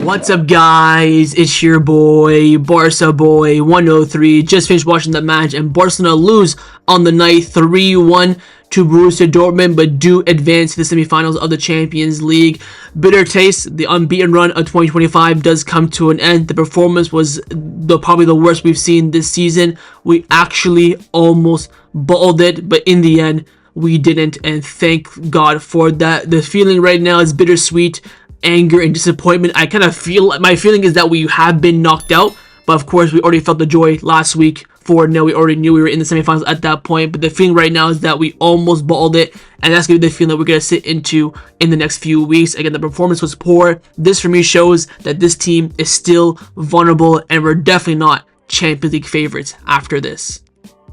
What's up, guys? It's your boy, Barca boy 103. Just finished watching the match, and Barcelona lose on the night 3-1 to Borussia Dortmund, but do advance to the semifinals of the Champions League. Bitter taste. The unbeaten run of 2025 does come to an end. The performance was probably the worst we've seen this season. We actually almost balled it, but in the end, we didn't, and thank God for that. The feeling right now is bittersweet. Anger and disappointment. I kind of feel, my feeling is that we have been knocked out, but of course we already felt the joy last week. 4-0, we already knew we were in the semifinals at that point, but the feeling right now is that we almost balled it, and that's going to be the feeling that we're going to sit into in the next few weeks. Again, the performance was poor. This for me shows that this team is still vulnerable, and we're definitely not Champions League favorites after this.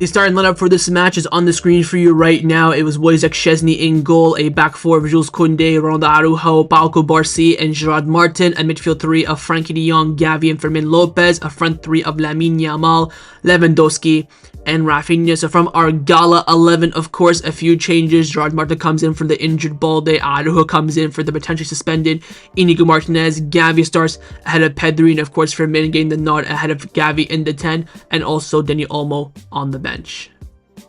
The starting lineup for this match is on the screen for you right now. It was Wojciech Szczesny in goal, a back four of Jules Kounde, Ronaldo Araujo, Pau Cubarsí, and Gerard Martin, a midfield three of Frankie de Jong, Gavi, and Fermin Lopez, a front three of Lamine Yamal, Lewandowski, and Raphinha. So from our Gala 11, of course, a few changes. Gerard Martin comes in for the injured Balde, Araujo comes in for the potentially suspended Inigo Martinez, Gavi starts ahead of Pedri, and of course Fermin getting the nod ahead of Gavi in the 10, and also Dani Olmo on the bench.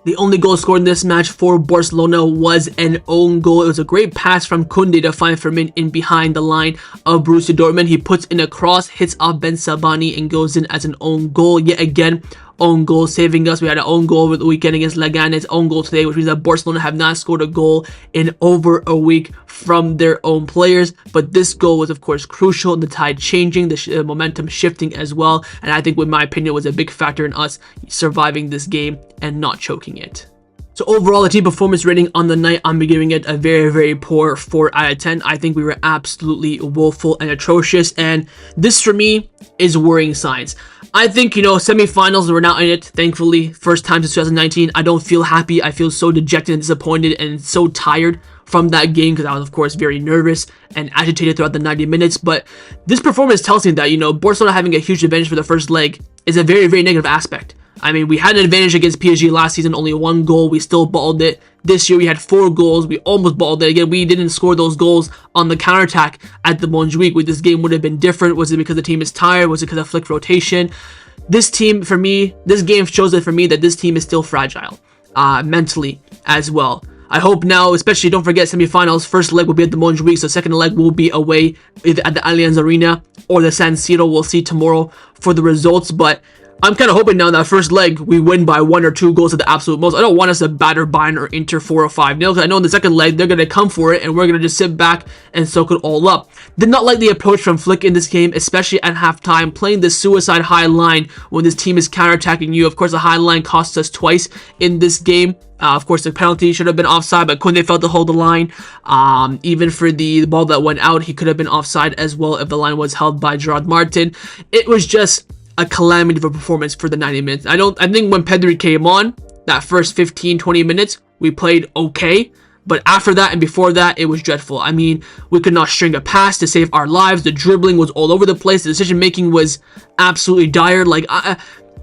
The only goal scored in this match for Barcelona was an own goal. It was a great pass from Kounde to find Fermin in behind the line of Borussia Dortmund. He puts in a cross, hits off Ben Sabani, and goes in as an own goal. Yet again, own goal saving us. We had an own goal over the weekend against Leganés, own goal today, which means that Barcelona have not scored a goal in over a week from their own players. But this goal was, of course, crucial in the tide changing, the momentum shifting as well. And I think, in my opinion, was a big factor in us surviving this game and not choking it. So overall, the team performance rating on the night, I'm giving it a very, very poor 4 out of 10. I think we were absolutely woeful and atrocious, and this for me is worrying signs. I think, semifinals, we're not in it, thankfully. First time since 2019. I don't feel happy. I feel so dejected and disappointed and so tired from that game because I was, of course, very nervous and agitated throughout the 90 minutes. But this performance tells me that, Barcelona having a huge advantage for the first leg is a very, very negative aspect. I mean, we had an advantage against PSG last season, only 1 goal. We still balled it. This year, we had 4 goals. We almost balled it. Again, we didn't score those goals on the counterattack at the Montjuic. This game would have been different. Was it because the team is tired? Was it because of Flick rotation? This team, for me, this game shows it for me that this team is still fragile, mentally as well. I hope now, especially don't forget semifinals, first leg will be at the Montjuic, so second leg will be away either at the Allianz Arena or the San Siro. We'll see tomorrow for the results, but I'm kind of hoping now that first leg we win by 1 or 2 goals at the absolute most. I don't want us to batter Bayern or Inter 4 or 5-0 because I know in the second leg they're going to come for it and we're going to just sit back and soak it all up. Did not like the approach from Flick in this game, especially at halftime, playing the suicide high line when this team is counterattacking you. Of course, the high line cost us twice in this game. Of course, the penalty should have been offside, but Kounde failed to hold the line. Even for the ball that went out, he could have been offside as well if the line was held by Gerard Martin. It was just a calamity of a performance for the 90 minutes. I think when Pedri came on, that first 15-20 minutes, we played okay. But after that and before that, it was dreadful. I mean, we could not string a pass to save our lives. The dribbling was all over the place. The decision-making was absolutely dire.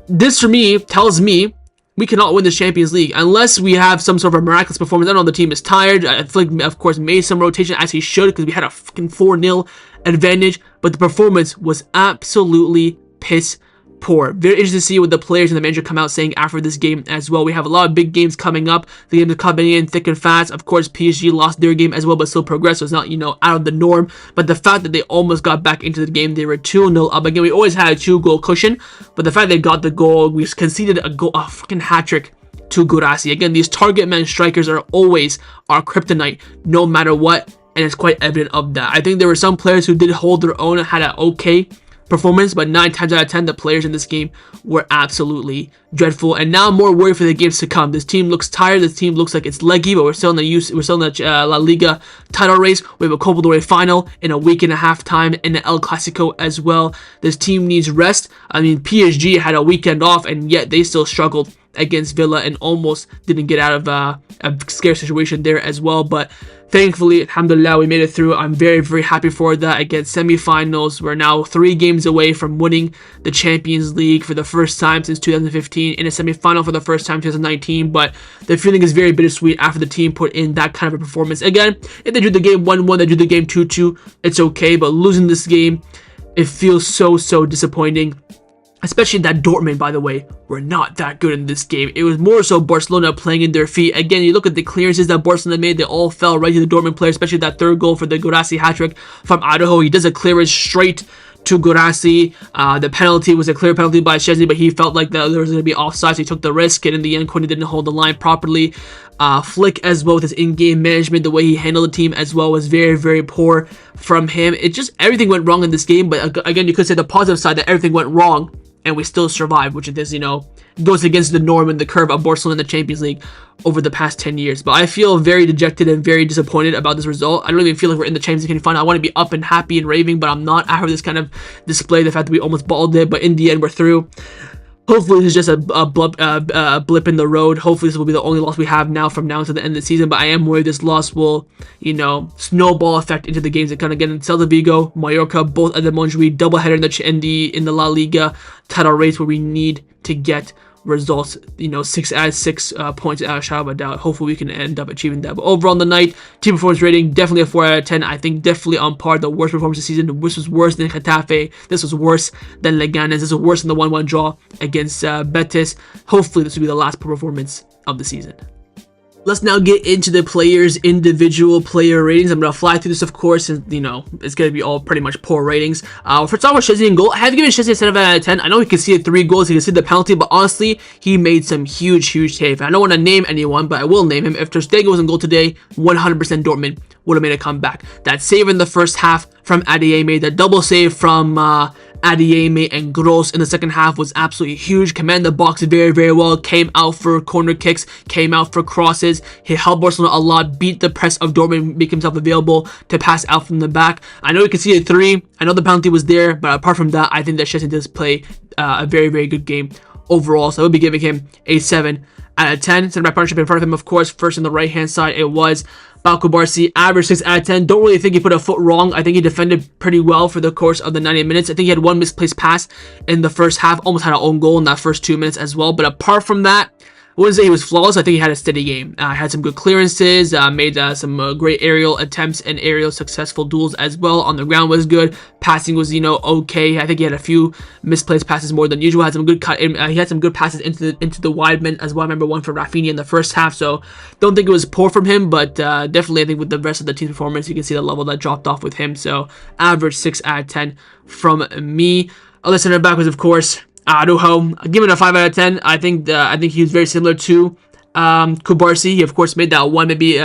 This, for me, tells me we cannot win the Champions League unless we have some sort of a miraculous performance. I know the team is tired. I feel like, of course, made some rotation as he should because we had a fucking 4-0 advantage. But the performance was absolutely piss poor. Very interesting to see what the players and the manager come out saying after this game as well. We have a lot of big games coming up. The game is coming in thick and fast. Of course, PSG lost their game as well, but still progressed, so it's not, out of the norm. But the fact that they almost got back into the game, they were 2-0 up. Again, we always had a 2-goal cushion, but the fact they got the goal, we conceded a fucking hat-trick to Guirassy. Again, these target man strikers are always our kryptonite, no matter what, and it's quite evident of that. I think there were some players who did hold their own and had an okay performance, but 9 times out of 10 the players in this game were absolutely dreadful. And now I'm more worried for the games to come. This team looks tired. This team looks like it's leggy, but we're still in the La Liga title race. We have a Copa del Rey final in a week and a half time, and the El Clasico as well. This team needs rest. I mean, PSG had a weekend off, and yet they still struggled against Villa and almost didn't get out of a scare situation there as well. But thankfully, alhamdulillah, we made it through. I'm very, very happy for that. Again, semi-finals. We're now 3 games away from winning the Champions League for the first time since 2015, in a semi-final for the first time in 2019. But the feeling is very bittersweet after the team put in that kind of a performance. Again, if they drew the game 1-1, they drew the game 2-2, it's okay. But losing this game It feels so disappointing. Especially that Dortmund, by the way, were not that good in this game. It was more so Barcelona playing in their feet. Again, you look at the clearances that Barcelona made, they all fell right to the Dortmund player, especially that third goal for the Guirassy hat-trick from Araujo. He does a clearance straight to Guirassy. The penalty was a clear penalty by Szczesny, but he felt like there was going to be offside, so he took the risk, and in the end, Kounde didn't hold the line properly. Flick as well with his in-game management, the way he handled the team as well was very poor from him. It just, everything went wrong in this game, but again, you could say the positive side that everything went wrong and we still survived, which is, goes against the norm and the curve of Barcelona in the Champions League over the past 10 years. But I feel very dejected and very disappointed about this result. I don't even feel like we're in the Champions League final. I want to be up and happy and raving, but I'm not after this kind of display, the fact that we almost balled it, but in the end, we're through. Hopefully, this is just a blip in the road. Hopefully, this will be the only loss we have now from now to the end of the season. But I am worried this loss will, snowball effect into the games that kind of get in Celta Vigo, Mallorca, both at the Montjuic, doubleheader in the La Liga title race where we need to get results, 6 out of 6 points out of shadow of a doubt. Hopefully we can end up achieving that. But overall on the night, team performance rating definitely a 4 out of 10. I think definitely on par. The worst performance of the season. This was worse than Getafe. This was worse than Leganes. This was worse than the 1-1 draw against Betis. Hopefully this will be the last performance of the season. Let's now get into the players' individual player ratings. I'm going to fly through this, of course, and, it's going to be all pretty much poor ratings. First off, with Szczesny in goal, I have given Szczesny a 7 out of 10. I know he conceded 3 goals, he conceded the penalty, but honestly, he made some huge saves. I don't want to name anyone, but I will name him. If Ter Stegen was in goal today, 100% Dortmund would have made a comeback. That save in the first half from Adeyemi, the double save from Adeyemi and Gross in the second half was absolutely huge. Command the box very well. Came out for corner kicks, came out for crosses. He helped Barcelona a lot, beat the press of Dortmund, make himself available to pass out from the back. I know he conceded 3. I know the penalty was there, but apart from that, I think that Szczesny does play a very good game overall. So I will be giving him a 7 out of 10. Center back partnership in front of him, of course. First on the right hand side, it was Barca, average 6 out of 10. Don't really think he put a foot wrong. I think he defended pretty well for the course of the 90 minutes. I think he had one misplaced pass in the first half, almost had an own goal in that first 2 minutes as well. But apart from that, I wouldn't say he was flawless. I think he had a steady game. Had some good clearances, made some great aerial attempts and aerial successful duels as well. On the ground was good. Passing was, okay. I think he had a few misplaced passes more than usual. Had some good he had some good passes into the wide men as well. I remember one for Raphinha in the first half. So don't think it was poor from him, but definitely I think with the rest of the team's performance, you can see the level that dropped off with him. So average 6 out of 10 from me. Other center back was, of course, Araujo. Give it a 5 out of 10. I think he was very similar to Kubarsi. He of course made that one maybe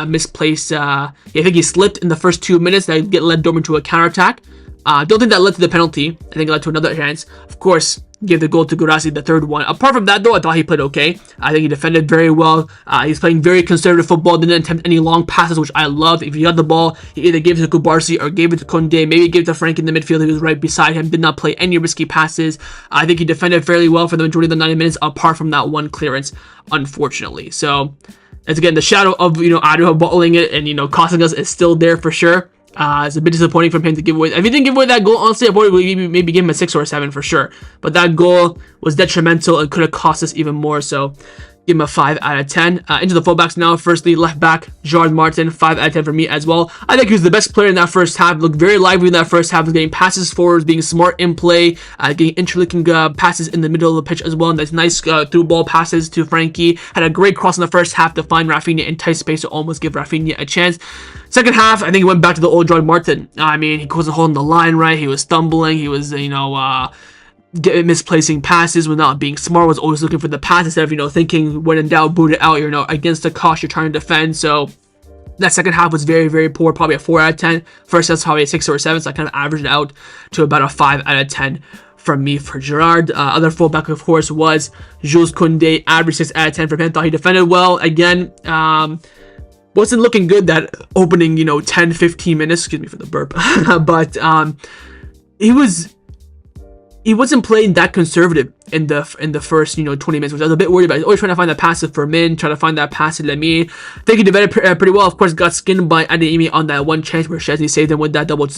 misplaced. I think he slipped in the first 2 minutes that led Dortmund to a counterattack. Don't think that led to the penalty. I think it led to another chance. Of course, gave the goal to Guirassy, the third one. Apart from that, though, I thought he played okay. I think he defended very well. He's playing very conservative football. Didn't attempt any long passes, which I loved. If he got the ball, he either gave it to Kubarsi or gave it to Kounde. Maybe gave it to Frank in the midfield. He was right beside him. Did not play any risky passes. I think he defended fairly well for the majority of the 90 minutes, apart from that one clearance, unfortunately. So, as again, the shadow of Araujo bottling it and costing us is still there for sure. It's a bit disappointing from him to give away. If he didn't give away that goal, honestly, I would maybe give him a 6 or a 7 for sure. But that goal was detrimental and could have cost us even more. So give him a 5 out of 10. Into the fullbacks now. Firstly, left back, Gerard Martin, 5 out of 10 for me as well. I think he was the best player in that first half. Looked very lively in that first half. Was getting passes forwards, being smart in play, getting interlinking passes in the middle of the pitch as well. And nice through ball passes to Frankie. Had a great cross in the first half to find Raphinha in tight space to almost give Raphinha a chance. Second half, I think he went back to the old Gerard Martin. I mean, he wasn't holding the line right. He was stumbling. He was, misplacing passes, was not being smart, was always looking for the pass instead of, thinking when in doubt, boot it out. You're, against the cost, you're trying to defend. So that second half was very poor, probably a 4 out of 10. First half's probably a 6 or a 7, so I kind of averaged it out to about a 5 out of 10 from me for Gerard. Other fullback, of course, was Jules Kounde, average 6 out of 10 for him. Thought he defended well. Again, wasn't looking good that opening, 10-15 minutes. Excuse me for the burp. But he wasn't playing that conservative in the first 20 minutes, which I was a bit worried about. He's always trying to find that pass to Fermin, trying to find that pass to Lemi. I think he defended pretty well. Of course, got skinned by Adeyemi on that one chance where Szczesny saved him with that double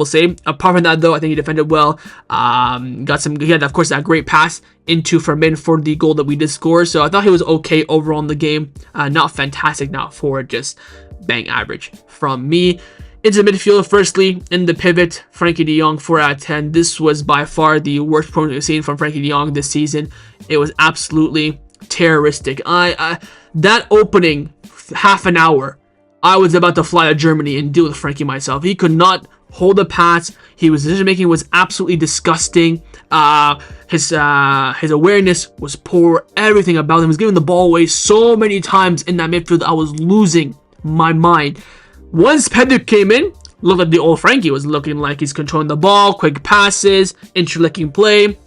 save. Apart from that, though, I think he defended well. He had, of course, that great pass into Fermin for the goal that we did score. So I thought he was okay overall in the game. Not fantastic, not for just bang average from me. Into the midfield, firstly, in the pivot, Frankie de Jong, 4 out of 10. This was by far the worst performance we've seen from Frankie de Jong this season. It was absolutely terroristic. That opening half an hour, I was about to fly to Germany and deal with Frankie myself. He could not hold a pass. His decision making was absolutely disgusting. His awareness was poor. Everything about him was giving the ball away so many times in that midfield. I was losing my mind. Once Pedri came in, looked like the old Frankie. Was looking like he's controlling the ball, quick passes, interlinking play.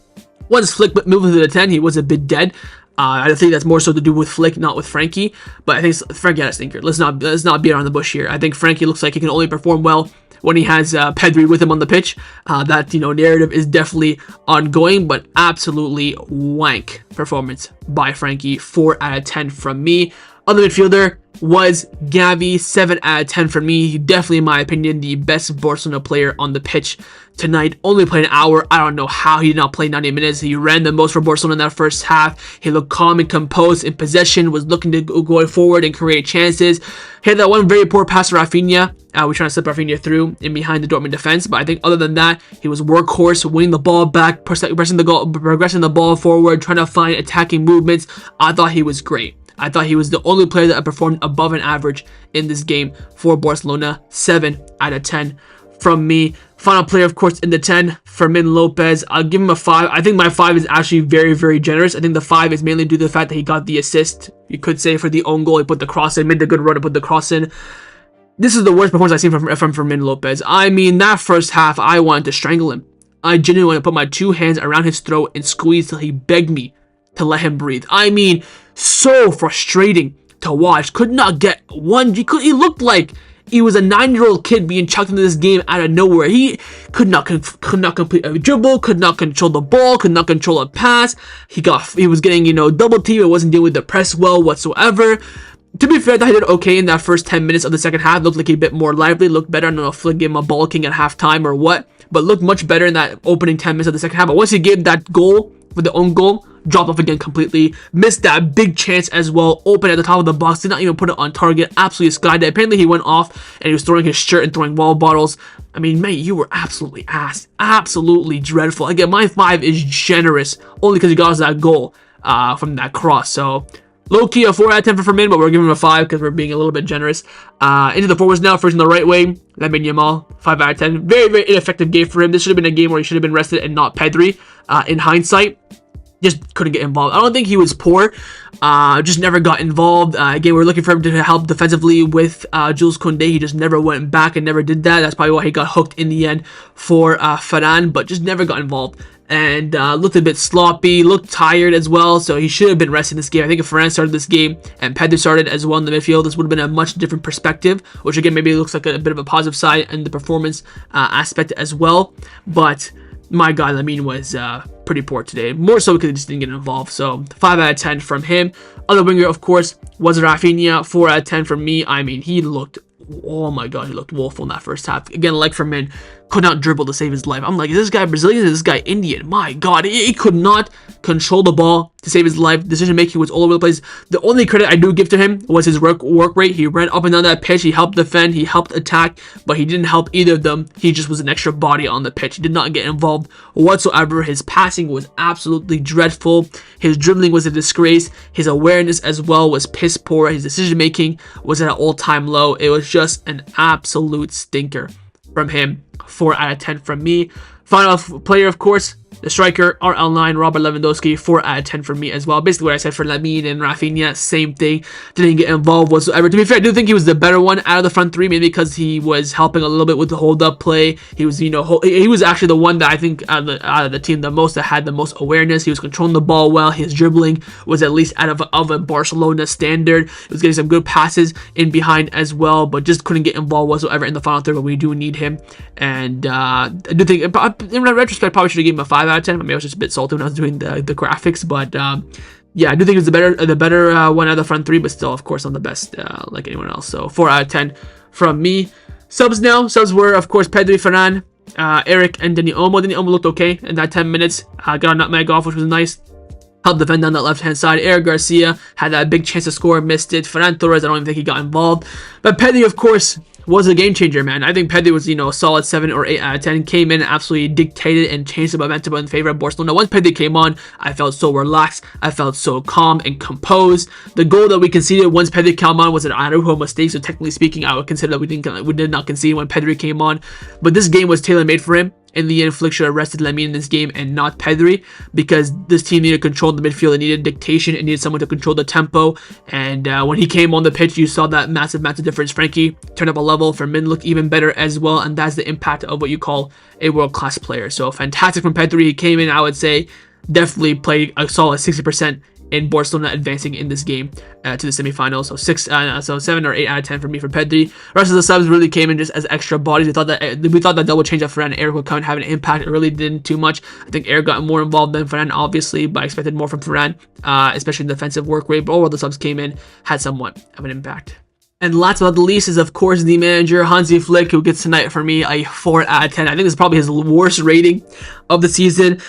Once Flick moved to the 10, he was a bit dead. I think that's more so to do with Flick, not with Frankie. But I think Frankie had a stinker. Let's not beat around the bush here. I think Frankie looks like he can only perform well when he has Pedri with him on the pitch. That narrative is definitely ongoing, but absolutely wank performance by Frankie. 4 out of 10 from me. Other midfielder was Gavi, 7 out of 10 for me. Definitely, in my opinion, the best Barcelona player on the pitch tonight. Only played an hour. I don't know how he did not play 90 minutes. He ran the most for Barcelona in that first half. He looked calm and composed in possession, was looking to go forward and create chances. He had that one very poor pass to Raphinha. We're trying to slip Raphinha through in behind the Dortmund defense, but I think other than that, he was workhorse, winning the ball back, progressing the ball forward, trying to find attacking movements. I thought he was great. I thought he was the only player that performed above an average in this game for Barcelona. 7 out of 10 from me. Final player, of course, in the 10, Fermin Lopez. I'll give him a 5. I think my 5 is actually very, very generous. I think the 5 is mainly due to the fact that he got the assist, you could say, for the own goal. He put the cross in, made the good run to put the cross in. This is the worst performance I've seen from Fermin Lopez. I mean, that first half, I wanted to strangle him. I genuinely wanted to put my 2 hands around his throat and squeeze till he begged me to let him breathe. I mean, so frustrating to watch. Could not get one. He looked like he was a 9-year-old kid being chucked into this game out of nowhere. He could not complete a dribble, could not control the ball, could not control a pass. He was getting double team. It wasn't dealing with the press well whatsoever. To be fair, that he did okay in that first 10 minutes of the second half. Looked like a bit more lively, looked better. I don't know if Flick gave him a ball king at halftime or what, but looked much better in that opening 10 minutes of the second half. But once he gave that goal for the own goal, dropped off again completely. Missed that big chance as well. Open at the top of the box. Did not even put it on target. Absolutely skydived. Apparently he went off and he was throwing his shirt and throwing wall bottles. I mean, mate, you were absolutely ass. Absolutely dreadful. Again, my 5 is generous only because he got us that goal from that cross. So low-key a 4 out of 10 for Fermin, but we're giving him a 5 because we're being a little bit generous. Into the forwards now. First on the right wing, Lamine Yamal, 5 out of 10. Very, very ineffective game for him. This should have been a game where he should have been rested and not Pedri. In hindsight, just couldn't get involved. I don't think he was poor. Just never got involved. Again, we're looking for him to help defensively with Jules Kounde. He just never went back and never did that. That's probably why he got hooked in the end for Ferran, but just never got involved. And looked a bit sloppy, looked tired as well, so he should have been resting this game. I think if Ferran started this game and Pedri started as well in the midfield, this would have been a much different perspective, which again maybe looks like a bit of a positive side in the performance aspect as well. But my God, Lamine was pretty poor today. More so because he just didn't get involved. So 5 out of 10 from him. Other winger, of course, was Raphinha. 4 out of 10 from me. I mean, he looked, oh my God, he looked woeful in that first half. Again, like Fermin, could not dribble to save his life. I'm like, is this guy Brazilian? Is this guy Indian? My God, he could not control the ball to save his life. Decision making was all over the place. The only credit I do give to him was his work rate. He ran up and down that pitch. He helped defend. He helped attack, but he didn't help either of them. He just was an extra body on the pitch. He did not get involved whatsoever. His passing was absolutely dreadful. His dribbling was a disgrace. His awareness as well was piss poor. His decision making was at an all-time low. It was just an absolute stinker from him. 4 out of 10 from me. Final player, of course, the striker, RL9, Robert Lewandowski, 4 out of 10 for me as well. Basically what I said for Lamine and Raphinha, same thing. Didn't get involved whatsoever. To be fair, I do think he was the better one out of the front three, maybe because he was helping a little bit with the hold-up play. He was, he was actually the one that I think out of the team the most that had the most awareness. He was controlling the ball well. His dribbling was at least out of a Barcelona standard. He was getting some good passes in behind as well, but just couldn't get involved whatsoever in the final third, but we do need him. And I do think, in retrospect, probably should have given him a 5 out of 10. Maybe I was just a bit salty when I was doing the graphics, but yeah, I do think it was the better one out of the front three, but still, of course, not the best like anyone else. So 4 out of 10 from me. Subs now. Subs were, of course, Pedri, Ferran, Eric, and Dani Olmo. Dani Olmo looked okay in that 10 minutes. Got a nutmeg off, which was nice. Helped defend on that left-hand side. Eric Garcia had that big chance to score, missed it. Ferran Torres, I don't even think he got involved. But Pedri, of course, was a game changer, man. I think Pedri was, you know, a solid 7 or 8 out of 10. Came in, absolutely dictated and changed the momentum in favor of Barcelona. Once Pedri came on, I felt so relaxed. I felt so calm and composed. The goal that we conceded once Pedri came on was an Araujo mistake, so technically speaking, I would consider that we did not concede when Pedri came on. But this game was tailor-made for him. In the end, Flick should have rested Lamine in this game and not Pedri, because this team needed control in the midfield. It needed dictation. It needed someone to control the tempo. And when he came on the pitch, you saw that massive difference. Frankie turned up a level. Fermin looked even better as well. And that's the impact of what you call a world-class player. So fantastic from Pedri. He came in, I would say, definitely played a solid 60% in Barcelona advancing in this game to the semifinals. So 7 or 8 out of 10 for me for Pedri. Rest of the subs really came in just as extra bodies. We thought that double change of Ferran and Eric would come and have an impact. It really didn't too much. I think Eric got more involved than Ferran, obviously, but I expected more from Ferran, especially in defensive work rate. But all of the subs came in, had somewhat of an impact. And last but not the least is, of course, the manager, Hansi Flick, who gets tonight for me a 4 out of 10. I think this is probably his worst rating of the season.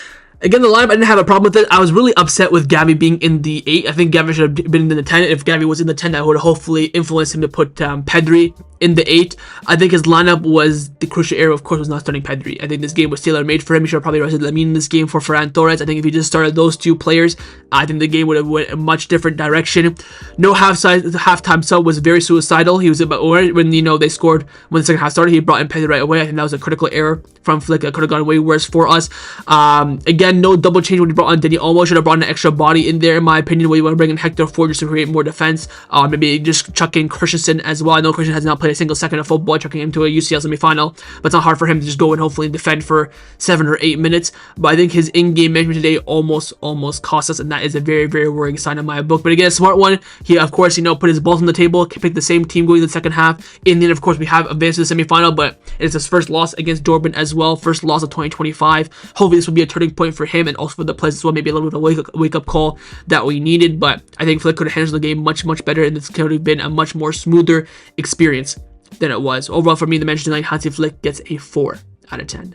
Again, the lineup, I didn't have a problem with it. I was really upset with Gavi being in the 8. I think Gavi should have been in the 10. If Gavi was in the 10, that would hopefully influence him to put Pedri in the 8. I think his lineup was the crucial area, of course, was not starting Pedri. I think this game was tailor-made for him. He should have probably rested Lamine in this game for Ferran Torres. I think if he just started those two players, I think the game would have went a much different direction. No halftime sub was very suicidal. He was about when they scored when the second half started. He brought in Pedri right away. I think that was a critical error from Flick. That could have gone way worse for us. Again, no double change when he brought on Denny Olmo. Should have brought an extra body in there, in my opinion. Where you want to bring in Hector Ford just to create more defense. Maybe just chuck in Christensen as well. I know Christensen has not played a single second of football, chucking him to a UCL semifinal, but it's not hard for him to just go and hopefully defend for 7 or 8 minutes. But I think his in-game management today almost cost us, and that is a very, very worrying sign in my book. But again, a smart one. He, of course, put his balls on the table, picked the same team going in the second half. And then, of course, we have advanced to the semifinal, but it's his first loss against Dortmund as well, first loss of 2025. Hopefully, this will be a turning point for him and also for the players as well. Maybe a little bit of a wake-up call that we needed, but I think Flick could have handled the game much, much better, and this could have been a much more smoother experience than it was. Overall, for me, the match tonight, Hansi Flick gets a 4 out of 10.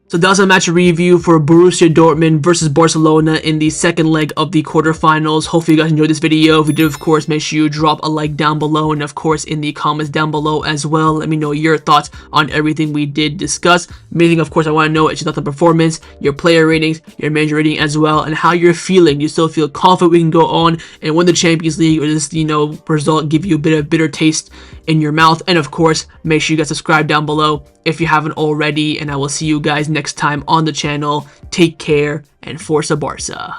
So that was a match review for Borussia Dortmund versus Barcelona in the second leg of the quarterfinals. Hopefully you guys enjoyed this video. If you did, of course, make sure you drop a like down below, and of course in the comments down below as well. Let me know your thoughts on everything we did discuss. Main thing, of course, I want to know is your thoughts on performance, your player ratings, your manager rating as well, and how you're feeling. Do you still feel confident we can go on and win the Champions League, or does this, result give you a bit of bitter taste in your mouth? And of course, make sure you guys subscribe down below if you haven't already, and I will see you guys next time on the channel. Take care, and Forza Barca.